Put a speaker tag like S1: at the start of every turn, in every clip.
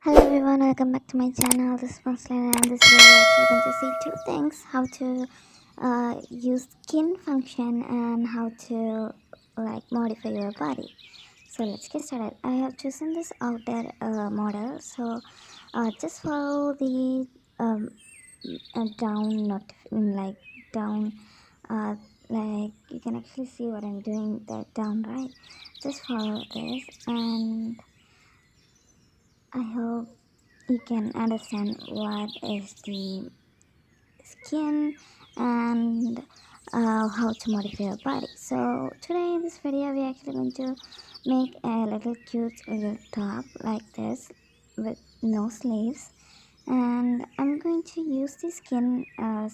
S1: Hello everyone, welcome back to my channel. This is Muslim and this video actually going to see two things: how to use skin function and how to modify your body. So let's get started. I have chosen this outer model. So just follow the down down uh, you can actually see what I'm doing that down, right? Just follow this, and I hope you can understand what is the skin and how to modify your body. So today in this video we're actually going to make a little cute little top like this with no sleeves, and I'm going to use the skin uh,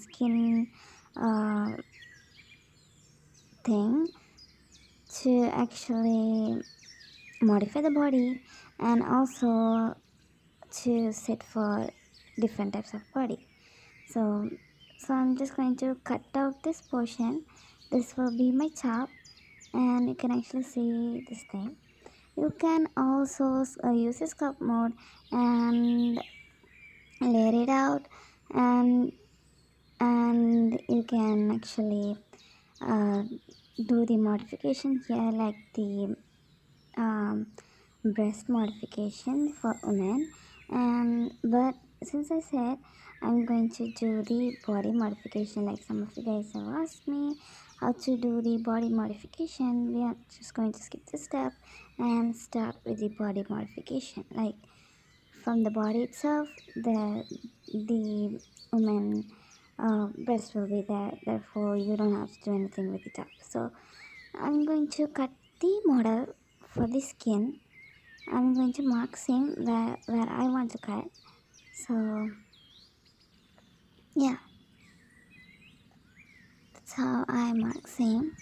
S1: thing to actually modify the body and also to set for different types of body. So I'm just going to cut out this portion. This will be my top, and you can actually see this thing. You can also use the sculpt mode and layer it out, and you can actually uh, do the modification here, like the um, breast modification for women. And but since I said I'm going to do the body modification, like some of you guys have asked me how to do the body modification, we are just going to skip this step and start with the body modification. Like from the body itself, the woman breast will be there, therefore you don't have to do anything with the top. So I'm going to cut the model for the skin. I'm going to mark same where I want to cut. So yeah, that's how I mark same.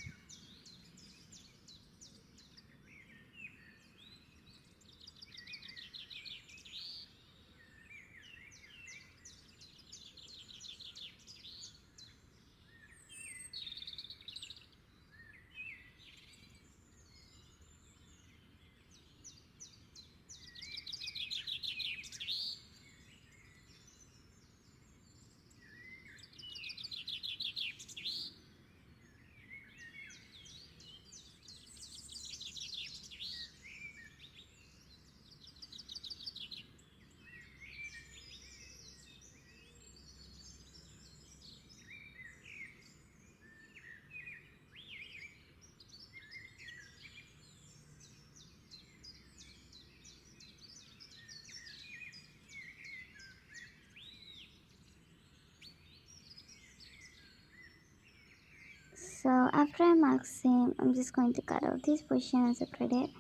S1: So after I mark same, I'm just going to cut out this portion and separate it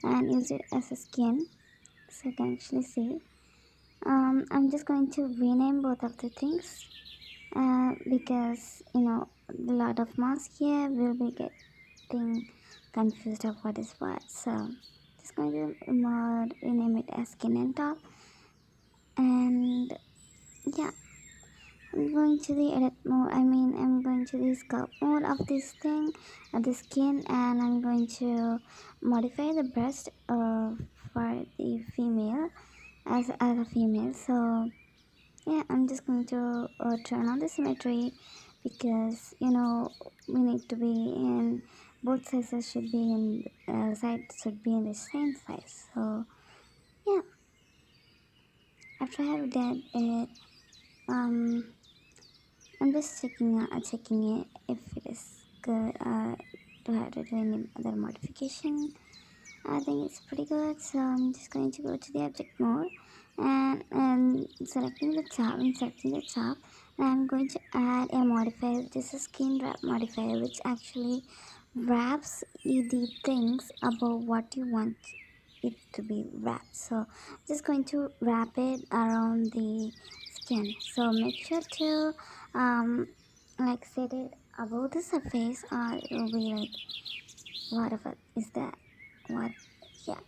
S1: and use it as a skin, so you can actually see. I'm just going to rename both of the things because a lot of masks here will be getting confused of what is what. So just going to rename it as skin and top. And yeah, I'm going to the edit mode. I'm going to the sculpt mode of this thing, the skin, and I'm going to modify the breast for the female as a female. So yeah, I'm just going to turn on the symmetry because we need to be in both sizes should be in sides should be in the same size. So yeah, after I have done it, um I'm just checking it if it is good. Do I have to do any other modification? I think it's pretty good. So I'm just going to go to the object mode and selecting the top and selecting the top. And I'm going to add a modifier, which is a skin wrap modifier, which actually wraps the things above what you want it to be wrapped. So just going to wrap it around the skin. So make sure to set it above the surface, or it will be like whatever is that, what, yeah,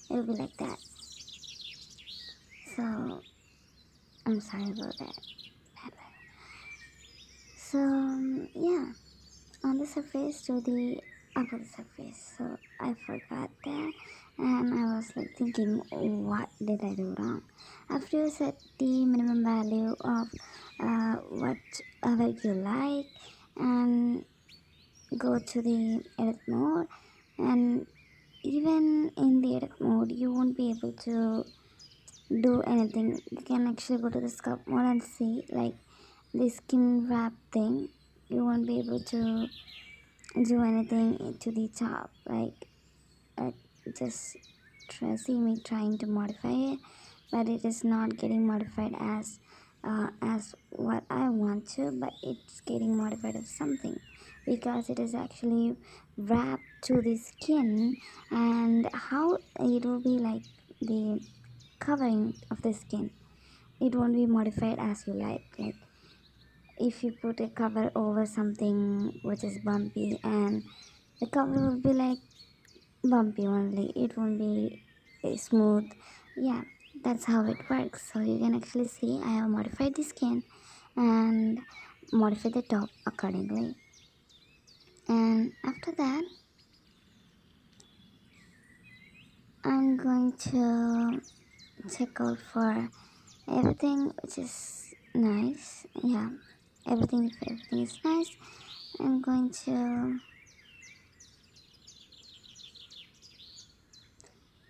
S1: it will be like that. So I'm sorry about that. So yeah, on the surface do the about the surface. So I forgot that, and I was like thinking, what did I do wrong? After you set the minimum value of whatever you like, and go to the edit mode, and even in the edit mode you won't be able to do anything. You can actually go to the sculpt mode and see like the skin wrap thing. You won't be able to do anything to the top, like uh, just see me trying to modify it, but it is not getting modified as what I want to, but it's getting modified as something because it is actually wrapped to the skin. And how it will be like the covering of the skin, it won't be modified as you like if you put a cover over something which is bumpy, and the cover will be like bumpy only, it won't be smooth. Yeah, that's how it works. So you can actually see I have modified the skin and modified the top accordingly. And after that I'm going to check out for everything which is nice. Yeah, everything is nice. I'm going to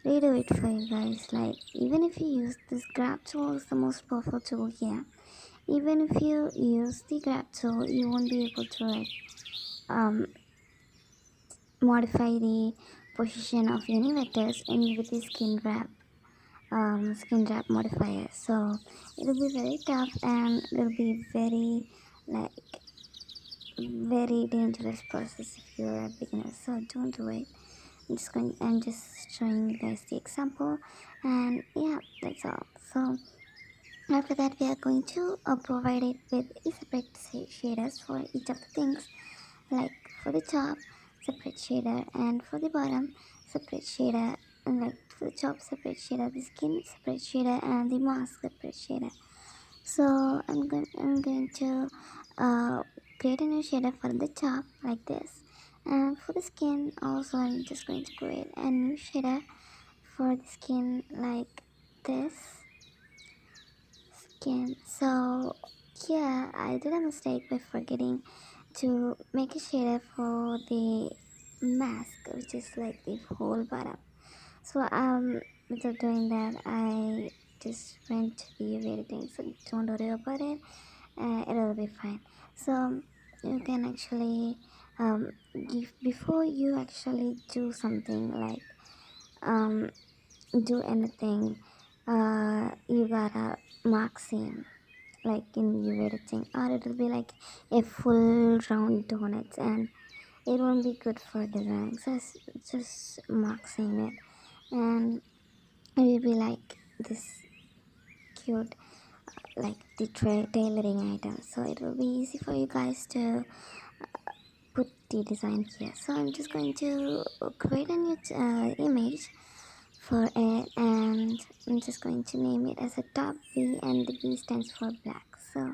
S1: redo it for you guys. Like, even if you use this grab tool, is the most powerful tool here. Even if you use the grab tool, you won't be able to like um modify the position of any vectors in with the skin wrap modifier. So it'll be very tough, and it'll be very like very dangerous process if you're a beginner. So don't do it. I'm just showing you guys the example, and yeah, that's all. So after that we are going to provide it with separate shaders for each of the things, like for the top separate shader, and for the bottom separate shader, and like for the top separate shader, the skin separate shader, and the mask separate shader. So I'm going to create a new shader for the top like this, and for the skin also I'm just going to create a new shader for the skin like this skin. So yeah, I did a mistake by forgetting to make a shader for the mask, which is like the whole bottom. So without doing that, I just went to the editing. So don't worry about it. It'll be fine. So you can actually give before you actually do something like um do anything. You gotta mark same like in your editing, or it'll be like a full round donuts, and it won't be good for design. Just mark same it, and it will be like this cute like the tailoring item, so it will be easy for you guys to put the design here. So I'm just going to create a new image for it, and I'm just going to name it as a top V, and the V stands for black. So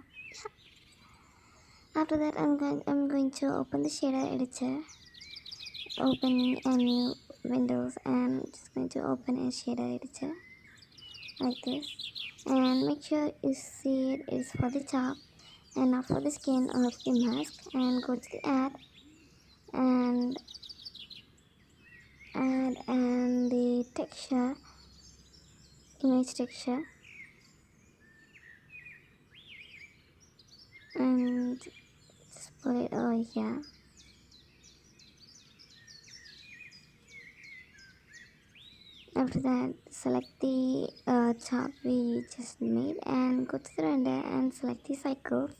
S1: after that I'm going to open the shader editor, open a new windows, and just going to open a shader editor like this, and make sure you see it is for the top and not for the skin or the mask, and go to the and and the texture, image texture, and just put it over here. After that select the top we just made, and go to the render and select the cycles,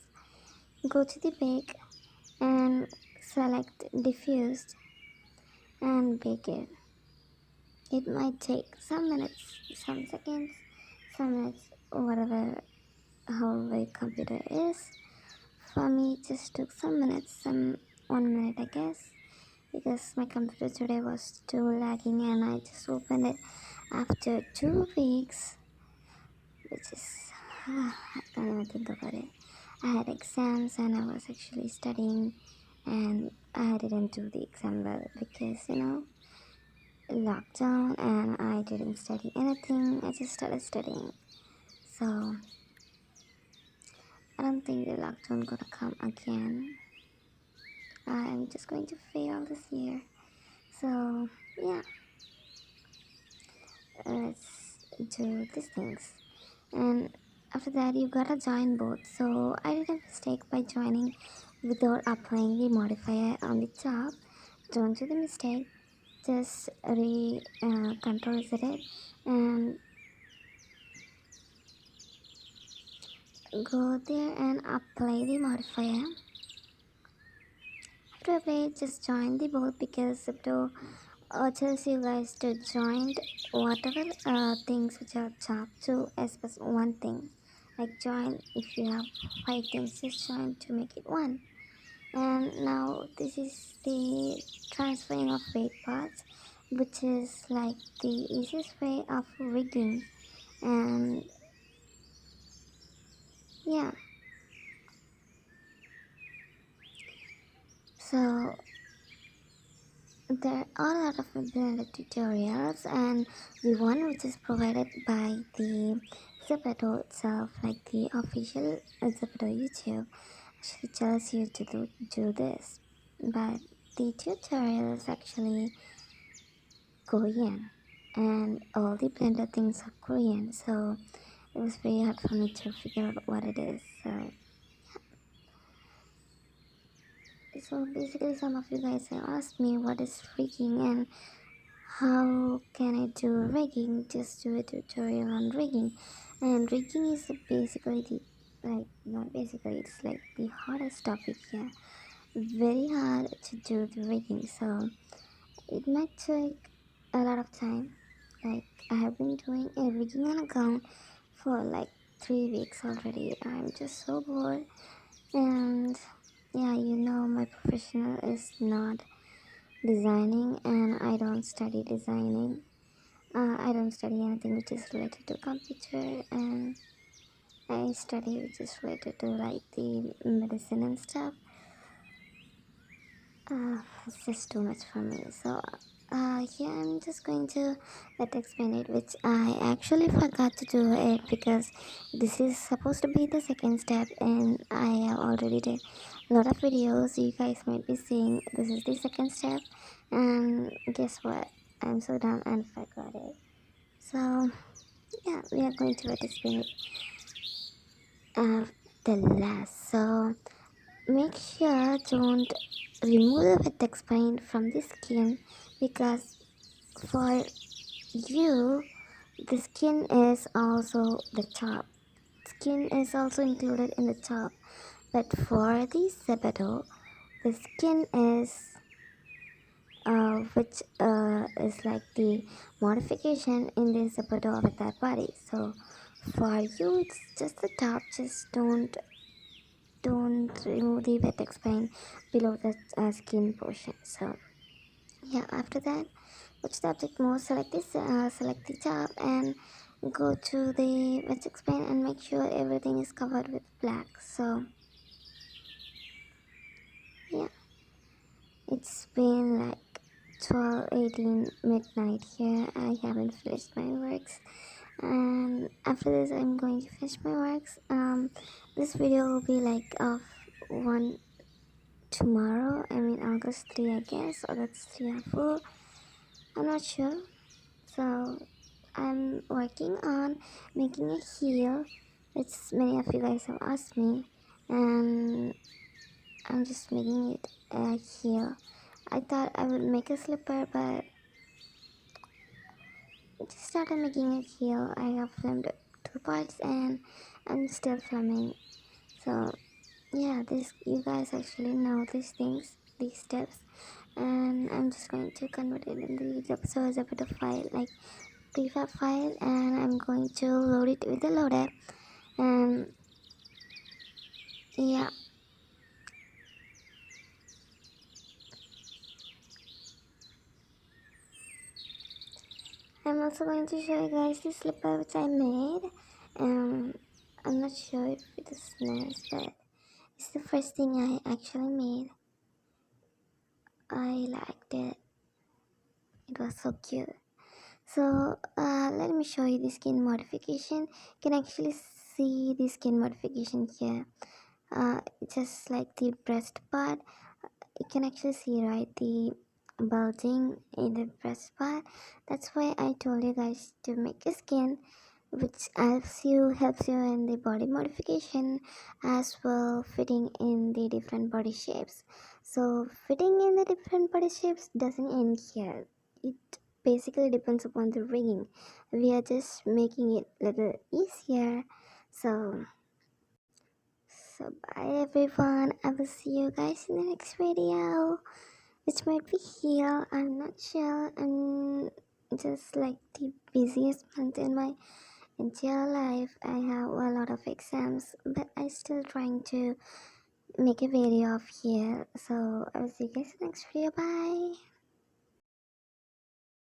S1: go to the bake and select diffused and bake it. It might take some minutes, some seconds, some minutes, whatever, however your computer is. For me it just took some minutes, some 1 minute I guess, because my computer today was too lagging, and I just opened it after 2 weeks, which is I don't even think about it. I had exams and I was actually studying and I didn't do the exam well because lockdown, and I didn't study anything. I just started studying. So I don't think the lockdown gonna come again. I'm just going to fail this year. So yeah, let's do these things. And after that, you gotta join both. So I did a mistake by joining without applying the modifier on the top. Don't do the mistake. Just control Z it and go there and apply the modifier. After apply, just join the both because Zepeto tells you guys to join whatever things which are chopped to as one thing. Like join, if you have 5 things, just join to make it one. And now this is the transferring of weight parts, which is like the easiest way of rigging. And yeah, so there are a lot of Blender tutorials, and the one which is provided by the Zepeto itself, like the official Zepeto YouTube, actually tells you to do this. But the tutorial is actually Korean, and all the Blender things are Korean, so it was very hard for me to figure out what it is. So basically, some of you guys have asked me what is rigging and how can I do rigging. Just do a tutorial on rigging. And rigging is basically the, like, not basically, it's like the hardest topic here. Very hard to do the rigging, so it might take a lot of time. Like, I have been doing a rigging on account for like 3 weeks already. I'm just so bored. And yeah, my professional is not designing, and I don't study designing. I don't study anything which is related to computer, and I study which is related to like the medicine and stuff. It's just too much for me. So here I'm just going to let explain it, which I actually forgot to do it because this is supposed to be the second step, and I have already did a lot of videos. You guys might be seeing this is the second step, and guess what? I'm so dumb and forgot it. So yeah, we are going to let explain it the last. So make sure don't remove the vertex paint from the skin, because for you the skin is also the top. Skin is also included in the top, but for the Zepeto, the skin is which is like the modification in the Zepeto avatar body. So for you it's just the top. Just don't remove the vertex paint below the skin portion. So yeah, after that, watch the object mode, select this, select the top, and go to the vertex paint and make sure everything is covered with black. So yeah, it's been like 12:18 midnight here. I haven't finished my works, and after this I'm going to finish my works. This video will be like of one tomorrow, I mean August 3, I guess, or that's 3 or 4, I'm not sure. So I'm working on making a heel, which many of you guys have asked me, and I'm just making it a heel. I thought I would make a slipper, but I just started making a heel. I have filmed 2 parts and I'm still filming. So yeah, this, you guys actually know these things, these steps, and I'm just going to convert it in the episode a bit of file, like prefab file, and I'm going to load it with the loader. And yeah, I'm also going to show you guys the slipper which I made. I'm not sure if it is nice, but it's the first thing I actually made. I liked it. It was so cute. So let me show you the skin modification. You can actually see the skin modification here. Just like the breast part, you can actually see, right, the bulging in the breast part. That's why I told you guys to make a skin which helps you in the body modification, as well fitting in the different body shapes. So fitting in the different body shapes doesn't end here. It basically depends upon the rigging. We are just making it a little easier. So bye everyone. I will see you guys in the next video, which might be here. I'm not sure. I'm just like the busiest month in my entire life. I have a lot of exams, but I still trying to make a video of here. So I will see you guys in the next video. Bye.